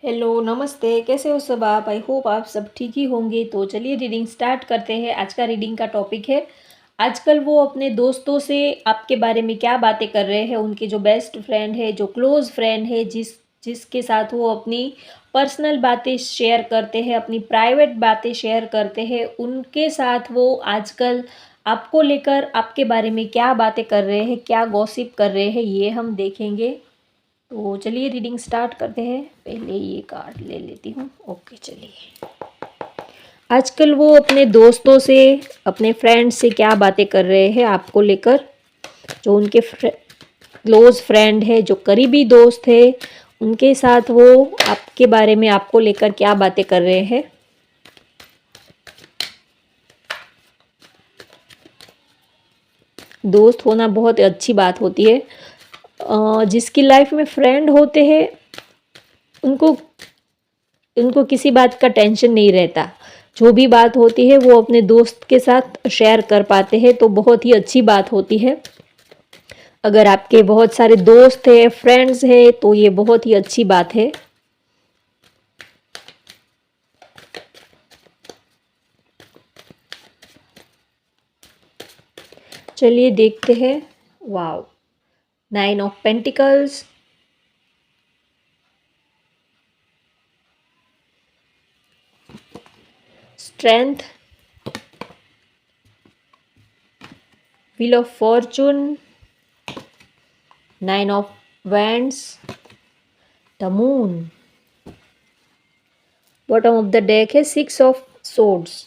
Hello, नमस्ते। कैसे हो सब आप? आई होप आप सब ठीक ही होंगे। तो चलिए रीडिंग स्टार्ट करते हैं। आज का रीडिंग का टॉपिक है, आजकल वो अपने दोस्तों से आपके बारे में क्या बातें कर रहे हैं। उनके जो बेस्ट फ्रेंड है, जो क्लोज़ फ्रेंड है, जिसके साथ वो अपनी पर्सनल बातें शेयर करते हैं, अपनी प्राइवेट बातें शेयर करते हैं, उनके साथ वो आजकल आपको लेकर आपके बारे में क्या बातें कर रहे हैं, क्या गॉसिप कर रहे हैं, ये हम देखेंगे। तो चलिए रीडिंग स्टार्ट करते हैं। पहले ये कार्ड ले लेती हूँ। ओके, चलिए। आजकल वो अपने दोस्तों से, अपने फ्रेंड से क्या बातें कर रहे हैं आपको लेकर। जो उनके क्लोज फ्रेंड है, जो करीबी दोस्त है, उनके साथ वो आपके बारे में, आपको लेकर क्या बातें कर रहे हैं। दोस्त होना बहुत अच्छी बात होती है। जिसकी लाइफ में फ्रेंड होते हैं, उनको उनको किसी बात का टेंशन नहीं रहता। जो भी बात होती है वो अपने दोस्त के साथ शेयर कर पाते हैं, तो बहुत ही अच्छी बात होती है। अगर आपके बहुत सारे दोस्त हैं, फ्रेंड्स हैं, तो ये बहुत ही अच्छी बात है। चलिए देखते हैं। Wow, 9 of pentacles, strength, wheel of Fortune, 9 of wands, the moon. Bottom of the deck है 6 ऑफ सोर्ड्स।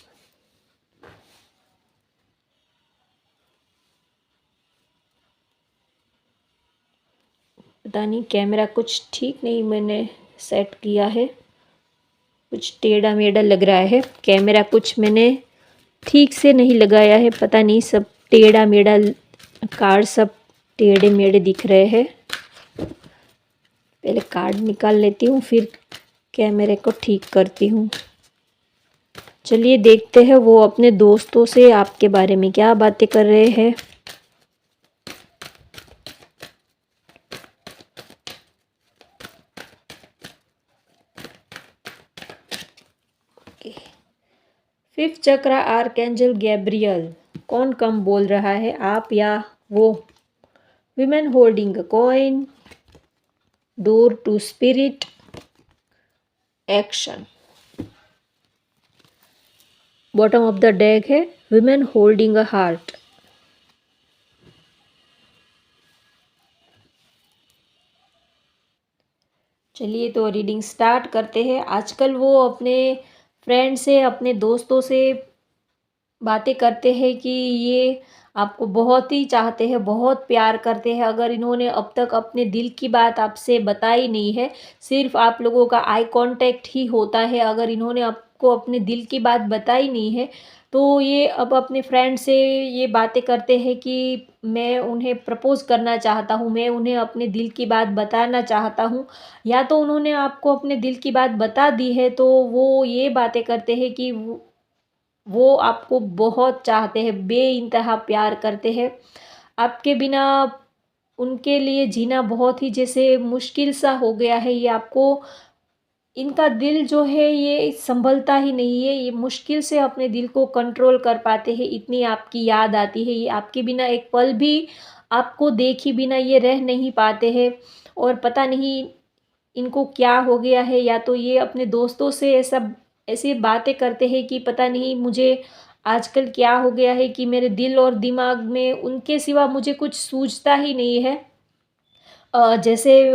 पता नहीं, कैमरा कुछ ठीक नहीं मैंने सेट किया है, कुछ टेढ़ा मेढ़ा लग रहा है। कैमरा कुछ मैंने ठीक से नहीं लगाया है, पता नहीं, सब टेढ़ा मेढ़ा कार्ड, सब टेढ़े मेढ़े दिख रहे हैं। पहले कार्ड निकाल लेती हूँ, फिर कैमरे को ठीक करती हूँ। चलिए देखते हैं वो अपने दोस्तों से आपके बारे में क्या बातें कर रहे हैं। फिफ्थ चक्र, आर्कएंजल गैब्रियल। कौन कम बोल रहा है, आप या वो? Women holding a coin, door to spirit, action. Bottom of the deck है विमेन होल्डिंग अ हार्ट। चलिए तो रीडिंग स्टार्ट करते हैं। आजकल वो अपने फ्रेंड से, अपने दोस्तों से बातें करते हैं कि ये आपको बहुत ही चाहते हैं, बहुत प्यार करते हैं। अगर इन्होंने अब तक अपने दिल की बात आपसे बताई नहीं है, सिर्फ आप लोगों का आई कांटेक्ट ही होता है, अगर इन्होंने आपको अपने दिल की बात बताई नहीं है, तो ये अब अपने फ्रेंड से ये बातें करते हैं कि मैं उन्हें प्रपोज़ करना चाहता हूँ, मैं उन्हें अपने दिल की बात बताना चाहता हूँ। या तो उन्होंने आपको अपने दिल की बात बता दी है, तो वो ये बातें करते हैं कि वो आपको बहुत चाहते हैं, बेइंतहा प्यार करते हैं। आपके बिना उनके लिए जीना बहुत ही जैसे मुश्किल सा हो गया है। ये आपको, इनका दिल जो है ये संभलता ही नहीं है, ये मुश्किल से अपने दिल को कंट्रोल कर पाते हैं, इतनी आपकी याद आती है। ये आपके बिना एक पल भी, आपको देखे बिना ये रह नहीं पाते हैं। और पता नहीं इनको क्या हो गया है, या तो ये अपने दोस्तों से ऐसी बातें करते हैं कि पता नहीं मुझे आजकल क्या हो गया है कि मेरे दिल और दिमाग में उनके सिवा मुझे कुछ सूझता ही नहीं है। जैसे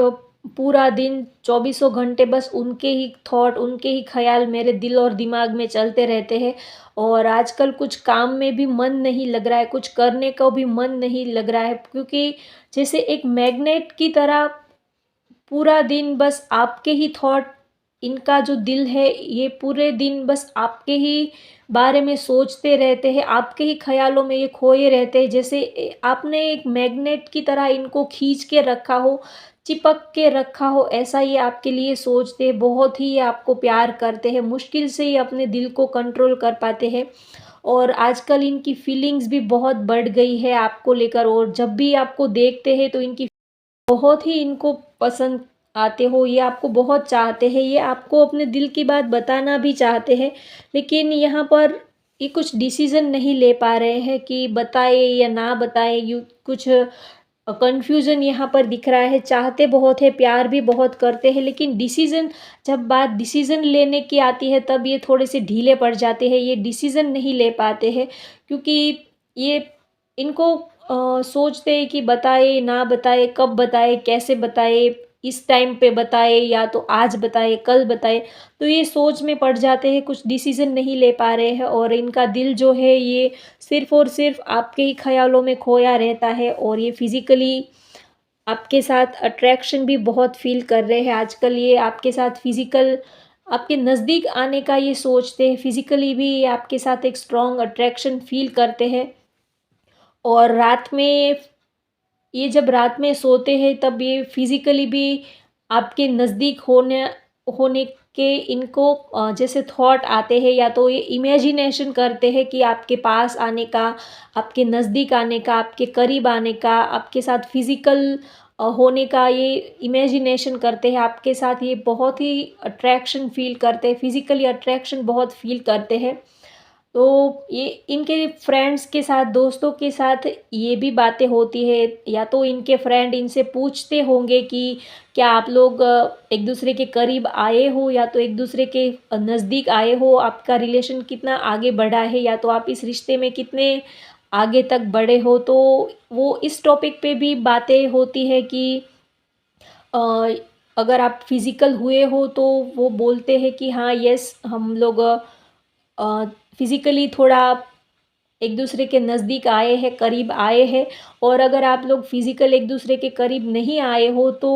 पूरा दिन चौबीसों घंटे बस उनके ही थॉट, उनके ही ख्याल मेरे दिल और दिमाग में चलते रहते हैं। और आजकल कुछ काम में भी मन नहीं लग रहा है, कुछ करने को भी मन नहीं लग रहा है, क्योंकि जैसे एक मैग्नेट की तरह पूरा दिन बस आपके ही थॉट, इनका जो दिल है ये पूरे दिन बस आपके ही बारे में सोचते रहते हैं, आपके ही ख्यालों में ये खोए रहते हैं। जैसे आपने एक मैग्नेट की तरह इनको खींच के रखा हो, चिपक के रखा हो, ऐसा ये आपके लिए सोचते हैं। बहुत ही ये आपको प्यार करते हैं, मुश्किल से ये अपने दिल को कंट्रोल कर पाते हैं। और आजकल इनकी फीलिंग्स भी बहुत बढ़ गई है आपको लेकर, और जब भी आपको देखते हैं तो इनकी बहुत ही इनको पसंद आते हो, ये आपको बहुत चाहते हैं, ये आपको अपने दिल की बात बताना भी चाहते हैं, लेकिन यहाँ पर ये कुछ डिसीज़न नहीं ले पा रहे हैं कि बताए या ना बताए। यूँ कुछ कन्फ्यूज़न यहाँ पर दिख रहा है। चाहते बहुत है, प्यार भी बहुत करते हैं, लेकिन डिसीज़न, जब बात डिसीज़न लेने की आती है तब ये थोड़े से ढीले पड़ जाते हैं, ये डिसीज़न नहीं ले पाते हैं, क्योंकि ये इनको सोचते हैं कि बताए, ना बताए, कब बताए, कैसे बताए, इस टाइम पे बताए या तो आज बताए, कल बताए। तो ये सोच में पड़ जाते हैं, कुछ डिसीज़न नहीं ले पा रहे हैं और इनका दिल जो है ये सिर्फ़ और सिर्फ़ आपके ही ख़्यालों में खोया रहता है और ये फ़िज़िकली आपके साथ अट्रैक्शन भी बहुत फ़ील कर रहे हैं आजकल। ये आपके साथ फ़िज़िकल आपके नज़दीक आने का ये सोचते हैं, फ़िज़िकली भी ये आपके साथ एक स्ट्रॉन्ग अट्रैक्शन फ़ील करते हैं। और रात में, ये जब रात में सोते हैं तब ये फिज़िकली भी आपके नज़दीक होने होने के इनको जैसे थॉट आते हैं, या तो ये इमेजिनेशन करते हैं कि आपके पास आने का, आपके नज़दीक आने का, आपके करीब आने का, आपके साथ फिज़िकल होने का ये इमेजिनेशन करते हैं। आपके साथ ये बहुत ही अट्रैक्शन फ़ील करते हैं, फिज़िकली अट्रैक्शन बहुत फ़ील करते हैं। तो ये इनके फ्रेंड्स के साथ, दोस्तों के साथ ये भी बातें होती है, या तो इनके फ्रेंड इनसे पूछते होंगे कि क्या आप लोग एक दूसरे के करीब आए हो, या तो एक दूसरे के नज़दीक आए हो, आपका रिलेशन कितना आगे बढ़ा है, या तो आप इस रिश्ते में कितने आगे तक बढ़े हो। तो वो इस टॉपिक पे भी बातें होती है कि अ, अगर आप फिज़िकल हुए हो तो वो बोलते हैं कि हाँ, यस, हम लोग फिज़िकली थोड़ा एक दूसरे के नज़दीक आए हैं, करीब आए हैं। और अगर आप लोग फिज़िकल एक दूसरे के करीब नहीं आए हो तो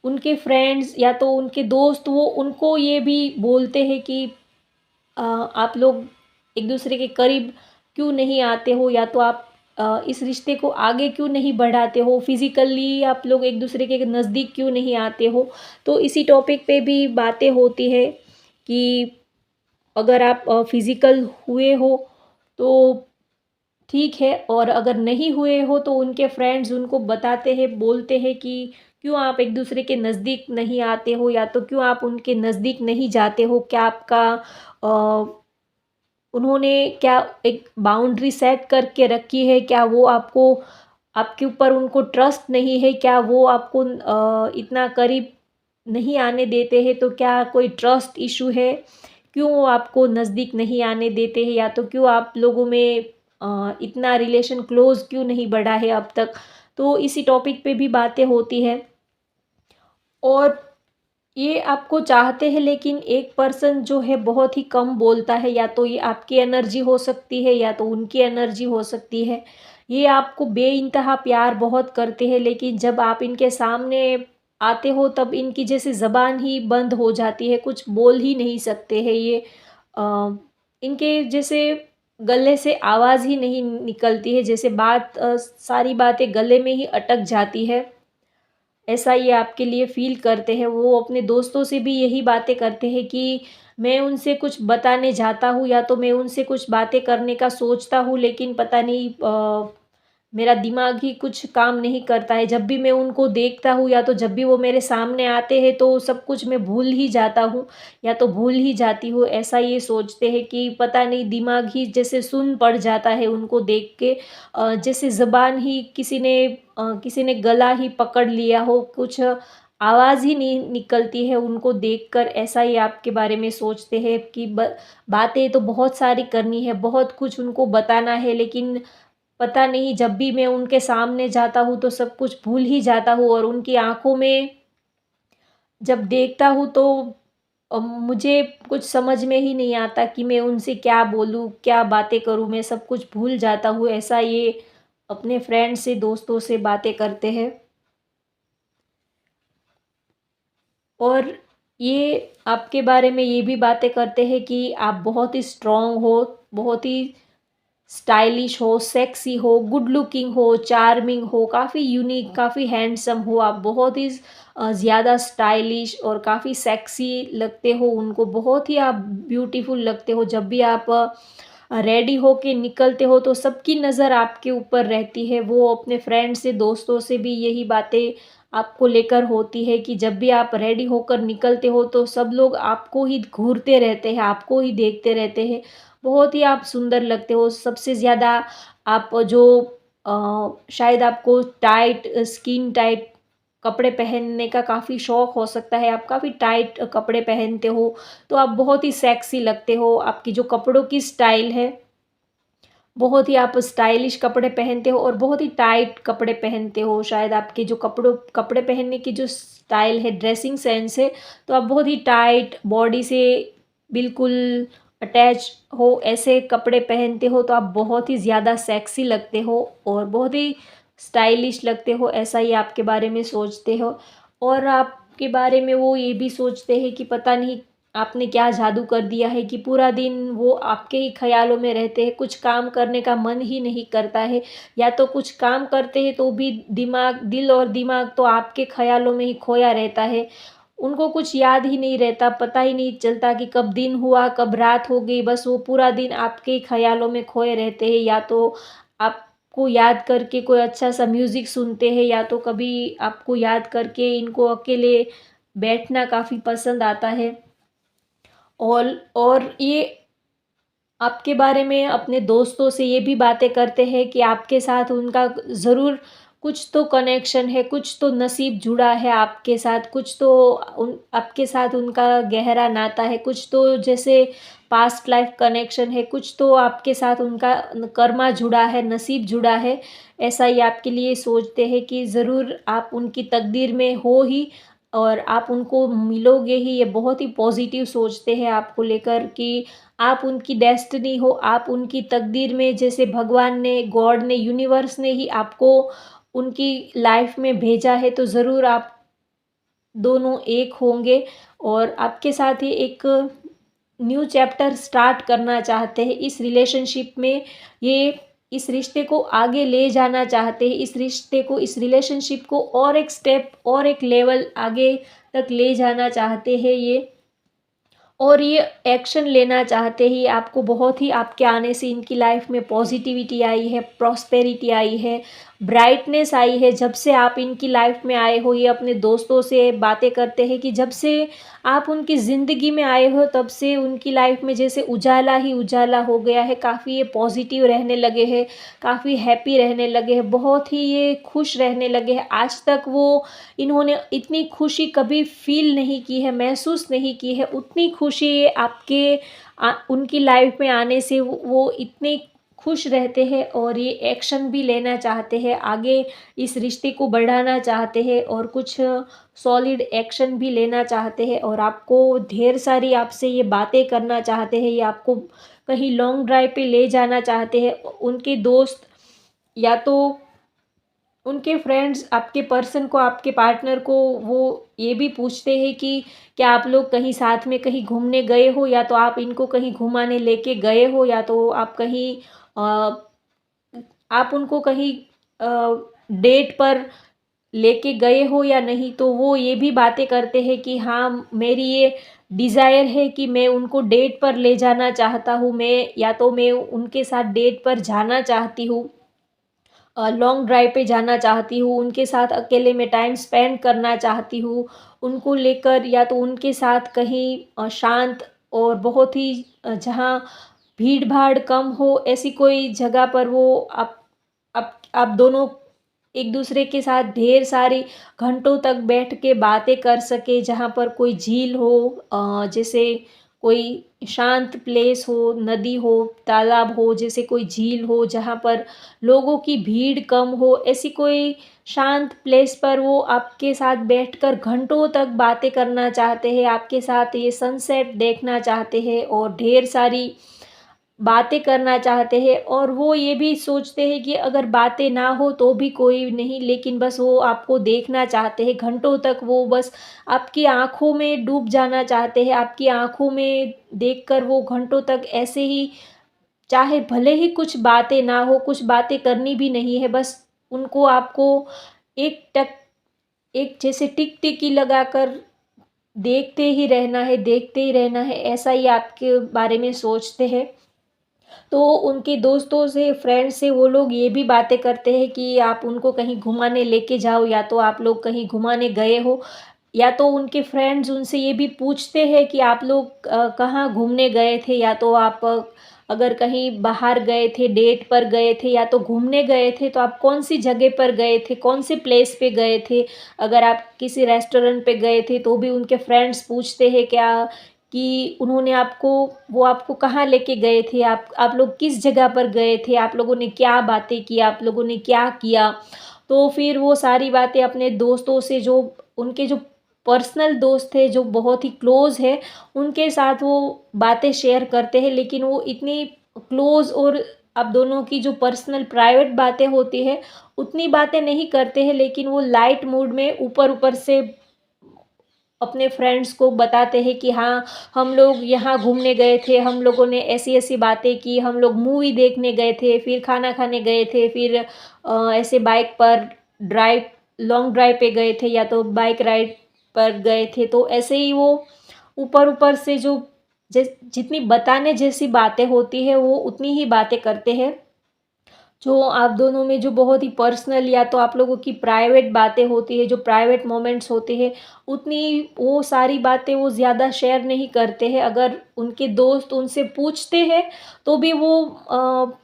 उनके फ्रेंड्स या तो उनके दोस्त वो उनको ये भी बोलते हैं कि आप लोग एक दूसरे के करीब क्यों नहीं आते हो, या तो आप इस रिश्ते को आगे क्यों नहीं बढ़ाते हो, फिज़िकली आप लोग एक दूसरे के नज़दीक क्यों नहीं आते हो। तो इसी टॉपिक पे भी बातें होती है कि अगर आप फिज़िकल हुए हो तो ठीक है, और अगर नहीं हुए हो तो उनके फ्रेंड्स उनको बताते हैं, बोलते हैं कि क्यों आप एक दूसरे के नज़दीक नहीं आते हो, या तो क्यों आप उनके नज़दीक नहीं जाते हो। क्या आपका उन्होंने क्या एक बाउंड्री सेट करके रखी है? क्या वो आपको, आपके ऊपर उनको ट्रस्ट नहीं है? क्या वो आपको इतना करीब नहीं आने देते हैं? तो क्या कोई ट्रस्ट इश्यू है? क्यों वो आपको नज़दीक नहीं आने देते हैं, या तो क्यों आप लोगों में इतना रिलेशन क्लोज़ क्यों नहीं बढ़ा है अब तक? तो इसी टॉपिक पे भी बातें होती है। और ये आपको चाहते हैं, लेकिन एक पर्सन जो है बहुत ही कम बोलता है, या तो ये आपकी एनर्जी हो सकती है या तो उनकी एनर्जी हो सकती है। ये आपको बेइंतहा प्यार बहुत करते हैं, लेकिन जब आप इनके सामने आते हो तब इनकी जैसे ज़बान ही बंद हो जाती है, कुछ बोल ही नहीं सकते हैं ये। इनके जैसे गले से आवाज़ ही नहीं निकलती है, जैसे सारी बातें गले में ही अटक जाती है। ऐसा ये आपके लिए फ़ील करते हैं। वो अपने दोस्तों से भी यही बातें करते हैं कि मैं उनसे कुछ बताने जाता हूँ, या तो मैं उनसे कुछ बातें करने का सोचता हूँ, लेकिन पता नहीं मेरा दिमाग ही कुछ काम नहीं करता है। जब भी मैं उनको देखता हूँ, या तो जब भी वो मेरे सामने आते हैं तो सब कुछ मैं भूल ही जाता हूँ, या तो भूल ही जाती हूँ। ऐसा ये सोचते हैं कि पता नहीं दिमाग ही जैसे सुन्न पड़ जाता है उनको देख के। जैसे ज़बान ही किसी ने गला ही पकड़ लिया हो, कुछ आवाज़ ही नहीं निकलती है उनको देखकर। ऐसा ही आपके बारे में सोचते हैं कि बातें तो बहुत सारी करनी है, बहुत कुछ उनको बताना है, लेकिन पता नहीं जब भी मैं उनके सामने जाता हूँ तो सब कुछ भूल ही जाता हूँ, और उनकी आँखों में जब देखता हूँ तो मुझे कुछ समझ में ही नहीं आता कि मैं उनसे क्या बोलूँ, क्या बातें करूँ, मैं सब कुछ भूल जाता हूँ। ऐसा ये अपने फ्रेंड से, दोस्तों से बातें करते हैं। और ये आपके बारे में ये भी बातें करते हैं कि आप बहुत ही स्ट्रॉन्ग हो, बहुत ही स्टाइलिश हो, सेक्सी हो, गुड लुकिंग हो, चार्मिंग हो, काफ़ी यूनिक, काफ़ी हैंडसम हो। आप बहुत ही ज़्यादा स्टाइलिश और काफ़ी सेक्सी लगते हो उनको, बहुत ही आप ब्यूटीफुल लगते हो। जब भी आप रेडी होके निकलते हो तो सबकी नज़र आपके ऊपर रहती है। वो अपने फ्रेंड से, दोस्तों से भी यही बातें आपको लेकर होती है कि जब भी आप रेडी होकर निकलते हो तो सब लोग आपको ही घूरते रहते हैं, आपको ही देखते रहते हैं। बहुत ही आप सुंदर लगते हो। सबसे ज़्यादा आप जो शायद आपको टाइट स्किन टाइट कपड़े पहनने का काफ़ी शौक हो सकता है, आप काफ़ी टाइट कपड़े पहनते हो, तो आप बहुत ही सेक्सी लगते हो। आपकी जो कपड़ों की स्टाइल है, बहुत ही आप स्टाइलिश कपड़े पहनते हो और बहुत ही टाइट कपड़े पहनते हो। शायद आपके जो कपड़े पहनने की जो स्टाइल है, ड्रेसिंग सेंस है, तो आप बहुत ही टाइट बॉडी से बिल्कुल अटैच हो, ऐसे कपड़े पहनते हो तो आप बहुत ही ज़्यादा सेक्सी लगते हो और बहुत ही स्टाइलिश लगते हो, ऐसा ही आपके बारे में सोचते हो। और आपके बारे में वो ये भी सोचते हैं कि पता नहीं आपने क्या जादू कर दिया है कि पूरा दिन वो आपके ही ख़्यालों में रहते हैं, कुछ काम करने का मन ही नहीं करता है, या तो कुछ काम करते हैं तो भी दिल और दिमाग तो आपके ख़्यालों में ही खोया रहता है। उनको कुछ याद ही नहीं रहता, पता ही नहीं चलता कि कब दिन हुआ, कब रात हो गई, बस वो पूरा दिन आपके ही ख़्यालों में खोए रहते हैं। या तो आपको याद करके कोई अच्छा-सा म्यूज़िक सुनते हैं, या तो कभी आपको याद करके इनको अकेले बैठना काफ़ी पसंद आता है। और ये आपके बारे में अपने दोस्तों से ये भी बातें करते हैं कि आपके साथ उनका ज़रूर कुछ तो कनेक्शन है, कुछ तो नसीब जुड़ा है आपके साथ, कुछ तो उन आपके साथ उनका गहरा नाता है, कुछ तो जैसे पास्ट लाइफ कनेक्शन है, कुछ तो आपके साथ उनका कर्मा जुड़ा है, नसीब जुड़ा है। ऐसा ही आपके लिए सोचते हैं कि ज़रूर आप उनकी तकदीर में हो ही और आप उनको मिलोगे ही। ये बहुत ही पॉजिटिव सोचते हैं आपको लेकर कि आप उनकी डेस्टिनी हो, आप उनकी तकदीर में, जैसे भगवान ने, गॉड ने, यूनिवर्स ने ही आपको उनकी लाइफ में भेजा है, तो ज़रूर आप दोनों एक होंगे और आपके साथ ही एक न्यू चैप्टर स्टार्ट करना चाहते हैं इस रिलेशनशिप में। ये इस रिश्ते को आगे ले जाना चाहते हैं, इस रिश्ते को, इस रिलेशनशिप को और एक स्टेप और एक लेवल आगे तक ले जाना चाहते हैं ये। और ये एक्शन लेना चाहते ही आपको, बहुत ही आपके आने से इनकी लाइफ में पॉजिटिविटी आई है, प्रॉस्पेरिटी आई है, ब्राइटनेस आई है। जब से आप इनकी लाइफ में आए हो, ये अपने दोस्तों से बातें करते हैं कि जब से आप उनकी ज़िंदगी में आए हो तब से उनकी लाइफ में जैसे उजाला ही उजाला हो गया है। काफ़ी ये पॉजिटिव रहने लगे हैं, काफ़ी हैप्पी रहने लगे हैं, बहुत ही ये खुश रहने लगे हैं। आज तक वो इन्होंने इतनी खुशी कभी फ़ील नहीं की है, महसूस नहीं की है। उतनी खुशी आपके उनकी लाइफ में आने से वो इतने खुश रहते हैं और ये एक्शन भी लेना चाहते हैं, आगे इस रिश्ते को बढ़ाना चाहते हैं और कुछ सॉलिड एक्शन भी लेना चाहते हैं और आपको ढेर सारी आपसे ये बातें करना चाहते हैं, ये आपको कहीं लॉन्ग ड्राइव पे ले जाना चाहते हैं। उनके दोस्त या तो उनके फ्रेंड्स आपके पर्सन को, आपके पार्टनर को वो ये भी पूछते हैं कि क्या आप लोग कहीं साथ में कहीं घूमने गए हो, या तो आप इनको कहीं घुमाने लेके गए हो, या तो आप कहीं आप उनको कहीं डेट पर लेके गए हो या नहीं। तो वो ये भी बातें करते हैं कि हाँ, मेरी ये डिज़ायर है कि मैं उनको डेट पर ले जाना चाहता हूँ, मैं या तो मैं उनके साथ डेट पर जाना चाहती हूँ, लॉन्ग ड्राइव पे जाना चाहती हूँ, उनके साथ अकेले में टाइम स्पेंड करना चाहती हूँ, उनको लेकर या तो उनके साथ कहीं शांत और बहुत ही जहाँ भीड़-भाड़ कम हो, ऐसी कोई जगह पर वो आप दोनों एक दूसरे के साथ ढेर सारी घंटों तक बैठ के बातें कर सके, जहाँ पर कोई झील हो, जैसे कोई शांत प्लेस हो, नदी हो, तालाब हो, जैसे कोई झील हो जहाँ पर लोगों की भीड़ कम हो, ऐसी कोई शांत प्लेस पर वो आपके साथ बैठकर घंटों तक बातें करना चाहते हैं, आपके साथ ये सनसेट देखना चाहते हैं और ढेर सारी बातें करना चाहते हैं। और वो ये भी सोचते हैं कि अगर बातें ना हो तो भी कोई नहीं, लेकिन बस वो आपको देखना चाहते हैं घंटों तक, वो बस आपकी आँखों में डूब जाना चाहते हैं, आपकी आँखों में देखकर वो घंटों तक ऐसे ही, चाहे भले ही कुछ बातें ना हो, कुछ बातें करनी भी नहीं है, बस उनको आपको एक टक एक जैसे टिकटिकी लगाकर देखते ही रहना है, देखते ही रहना है, ऐसा ही आपके बारे में सोचते हैं। तो उनके दोस्तों से, फ्रेंड से वो लोग ये भी बातें करते हैं कि आप उनको कहीं घुमाने लेके जाओ, या तो आप लोग कहीं घुमाने गए हो, या तो उनके फ्रेंड्स उनसे ये भी पूछते हैं कि आप लोग कहाँ घूमने गए थे, या तो आप अगर कहीं बाहर गए थे, डेट पर गए थे, या तो घूमने गए थे, तो आप कौन सी जगह पर गए थे, कौन से प्लेस पे गए थे। अगर आप किसी रेस्टोरेंट पे गए थे तो भी उनके फ्रेंड्स पूछते हैं क्या कि उन्होंने आपको, वो आपको कहाँ लेके गए थे, आप लोग किस जगह पर गए थे, आप लोगों ने क्या बातें की, आप लोगों ने क्या किया। तो फिर वो सारी बातें अपने दोस्तों से, जो उनके जो पर्सनल दोस्त थे, जो बहुत ही क्लोज़ है, उनके साथ वो बातें शेयर करते हैं। लेकिन वो इतनी क्लोज़ और आप दोनों की जो पर्सनल प्राइवेट बातें होती है, उतनी बातें नहीं करते हैं, लेकिन वो लाइट मूड में ऊपर-ऊपर से अपने फ्रेंड्स को बताते हैं कि हाँ, हम लोग यहाँ घूमने गए थे, हम लोगों ने ऐसी-ऐसी बातें की, हम लोग मूवी देखने गए थे, फिर खाना खाने गए थे, फिर ऐसे बाइक पर ड्राइव लॉन्ग ड्राइव पे गए थे, या तो बाइक राइड पर गए थे। तो ऐसे ही वो ऊपर-ऊपर से जो जितनी बताने जैसी बातें होती है, वो उतनी ही बातें करते हैं। जो आप दोनों में जो बहुत ही पर्सनल, या तो आप लोगों की प्राइवेट बातें होती है, जो प्राइवेट मोमेंट्स होते हैं, उतनी वो सारी बातें वो ज़्यादा शेयर नहीं करते हैं। अगर उनके दोस्त उनसे पूछते हैं तो भी वो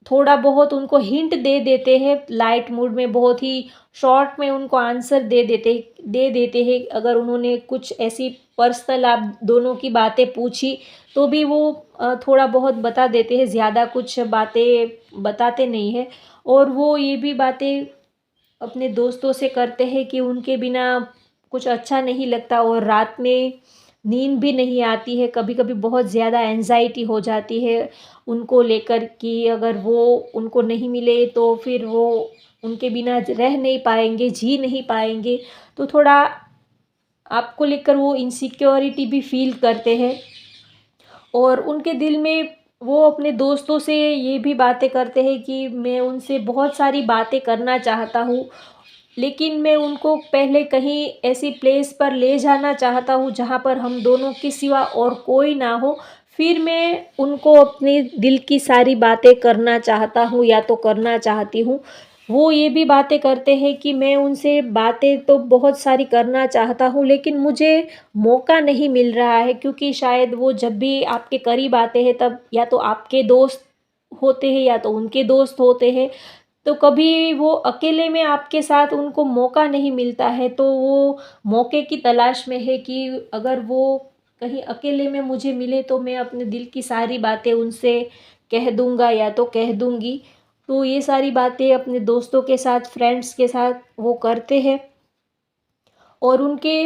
थोड़ा बहुत उनको हिंट दे देते हैं, लाइट मूड में बहुत ही शॉर्ट में उनको आंसर दे देते हैं। अगर उन्होंने कुछ ऐसी पर्सनल आप दोनों की बातें पूछी तो भी वो थोड़ा बहुत बता देते हैं, ज़्यादा कुछ बातें बताते नहीं हैं। और वो ये भी बातें अपने दोस्तों से करते हैं कि उनके बिना कुछ अच्छा नहीं लगता, और रात में नींद भी नहीं आती है। कभी-कभी बहुत ज़्यादा एंग्ज़ायटी हो जाती है उनको लेकर कि अगर वो उनको नहीं मिले तो फिर वो उनके बिना रह नहीं पाएँगे, जी नहीं पाएँगे। तो थोड़ा आपको लेकर वो इनसिक्योरिटी भी फ़ील करते हैं। और उनके दिल में वो अपने दोस्तों से ये भी बातें करते हैं कि मैं उनसे बहुत सारी बातें करना चाहता हूँ, लेकिन मैं उनको पहले कहीं ऐसी प्लेस पर ले जाना चाहता हूँ जहाँ पर हम दोनों के सिवा और कोई ना हो। फिर मैं उनको अपने दिल की सारी बातें करना चाहता हूँ, या तो करना चाहती हूँ। वो ये भी बातें करते हैं कि मैं उनसे बातें तो बहुत सारी करना चाहता हूँ, लेकिन मुझे मौका नहीं मिल रहा है, क्योंकि शायद वो जब भी आपके करीब आते हैं तब या तो आपके दोस्त होते हैं, या तो उनके दोस्त होते हैं। तो कभी वो अकेले में आपके साथ उनको मौका नहीं मिलता है, तो वो मौके की तलाश में है कि अगर वो कहीं अकेले में मुझे मिले तो मैं अपने दिल की सारी बातें उनसे कह दूँगा, या तो कह दूँगी। तो ये सारी बातें अपने दोस्तों के साथ, फ्रेंड्स के साथ वो करते हैं। और उनके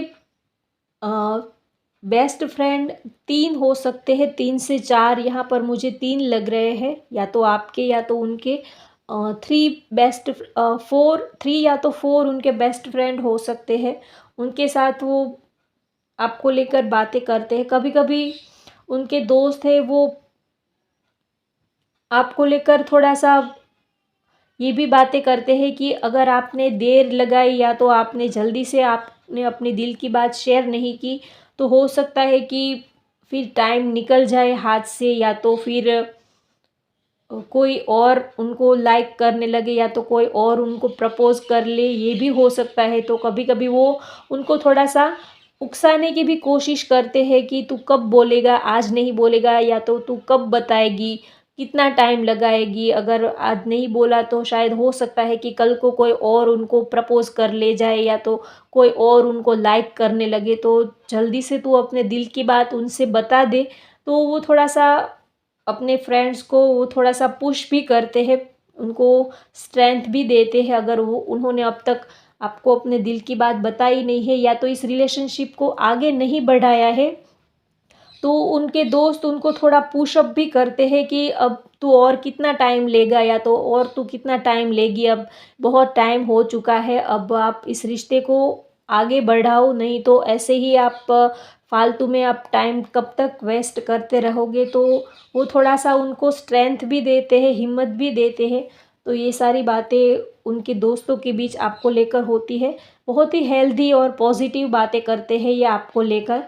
अ, बेस्ट फ्रेंड 3 हो सकते हैं, 3 से 4, यहाँ पर मुझे 3 लग रहे हैं, या तो आपके या तो उनके। 3 4, 3 या तो 4 उनके बेस्ट फ्रेंड हो सकते हैं। उनके साथ वो आपको लेकर बातें करते हैं। कभी-कभी उनके दोस्त हैं, वो आपको लेकर थोड़ा-सा ये भी बातें करते हैं कि अगर आपने देर लगाई, या तो आपने जल्दी से आपने अपने दिल की बात शेयर नहीं की, तो हो सकता है कि फिर टाइम निकल जाए हाथ से, या तो फिर कोई और उनको लाइक करने लगे, या तो कोई और उनको प्रपोज़ कर ले, ये भी हो सकता है। तो कभी-कभी वो उनको थोड़ा-सा उकसाने की भी कोशिश करते हैं कि तू कब बोलेगा, आज नहीं बोलेगा, या तो तू कब बताएगी, कितना टाइम लगाएगी, अगर आज नहीं बोला तो शायद हो सकता है कि कल को कोई और उनको प्रपोज़ कर ले जाए, या तो कोई और उनको लाइक करने लगे, तो जल्दी से तू अपने दिल की बात उनसे बता दे। तो वो थोड़ा-सा अपने फ्रेंड्स को वो थोड़ा-सा पुश भी करते हैं, उनको स्ट्रेंथ भी देते हैं, अगर वो उन्होंने अब तक आपको अपने दिल की बात बताई नहीं है, या तो इस रिलेशनशिप को आगे नहीं बढ़ाया है, तो उनके दोस्त उनको थोड़ा पुश अप भी करते हैं कि अब तू और कितना टाइम लेगा, या तो और तू कितना टाइम लेगी, अब बहुत टाइम हो चुका है, अब आप इस रिश्ते को आगे बढ़ाओ, नहीं तो ऐसे ही आप फालतू में आप टाइम कब तक वेस्ट करते रहोगे। तो वो थोड़ा-सा उनको स्ट्रेंथ भी देते हैं, हिम्मत भी देते हैं। तो ये सारी बातें उनके दोस्तों के बीच आपको लेकर होती है। बहुत ही हेल्दी और पॉजिटिव बातें करते हैं ये आपको लेकर।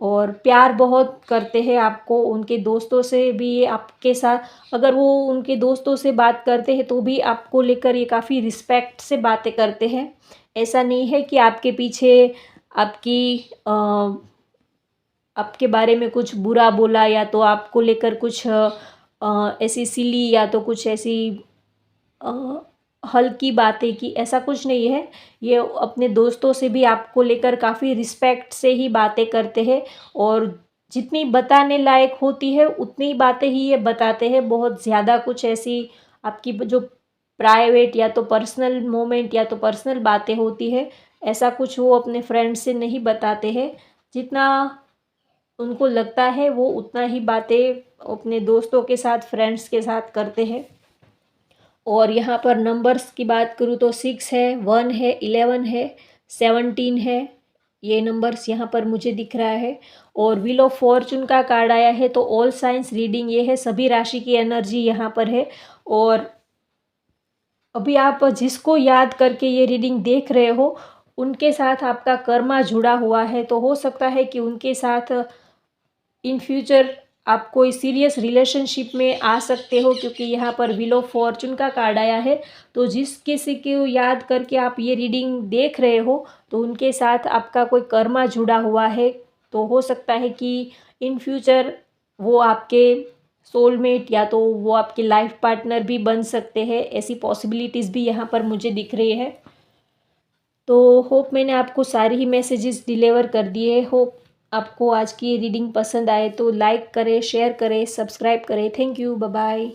और प्यार बहुत करते हैं आपको। उनके दोस्तों से भी ये आपके साथ, अगर वो उनके दोस्तों से बात करते हैं तो भी आपको लेकर ये काफ़ी रिस्पेक्ट से बातें करते हैं। ऐसा नहीं है कि आपके पीछे आपकी आपके बारे में कुछ बुरा बोला या तो आपको लेकर कुछ ऐसी सिली या तो कुछ ऐसी अ, हल्की बातें की, ऐसा कुछ नहीं है। ये अपने दोस्तों से भी आपको लेकर काफ़ी रिस्पेक्ट से ही बातें करते हैं और जितनी बताने लायक होती है उतनी ही बातें ही ये बताते हैं। बहुत ज़्यादा कुछ ऐसी आपकी जो प्राइवेट या तो पर्सनल मोमेंट या तो पर्सनल बातें होती है, ऐसा कुछ वो अपने फ्रेंड्स से नहीं बताते हैं। जितना उनको लगता है वो उतना ही बातें अपने दोस्तों के साथ, फ्रेंड्स के साथ करते हैं। और यहाँ पर नंबर्स की बात करूँ तो 6 है, 1 है, 11 है, 17 है, ये नंबर्स यहाँ पर मुझे दिख रहा है। और व्हील ऑफ फॉर्चून का कार्ड आया है तो ऑल साइंस रीडिंग ये है, सभी राशि की एनर्जी यहाँ पर है। और अभी आप जिसको याद करके ये रीडिंग देख रहे हो उनके साथ आपका कर्मा जुड़ा हुआ है, तो हो सकता है कि उनके साथ इन फ्यूचर आप कोई सीरियस रिलेशनशिप में आ सकते हो, क्योंकि यहाँ पर व्हील ऑफ फॉर्चून का कार्ड आया है। तो जिस किसी को याद करके आप ये रीडिंग देख रहे हो तो उनके साथ आपका कोई कर्मा जुड़ा हुआ है, तो हो सकता है कि इन फ्यूचर वो आपके सोलमेट या तो वो आपके लाइफ पार्टनर भी बन सकते हैं। ऐसी पॉसिबिलिटीज़ भी यहाँ पर मुझे दिख रही है। तो होप मैंने आपको सारी ही मैसेजेस डिलीवर कर दिए। होप आपको आज की ये रीडिंग पसंद आए तो लाइक करें, शेयर करें, सब्सक्राइब करें। Thank you, bye bye.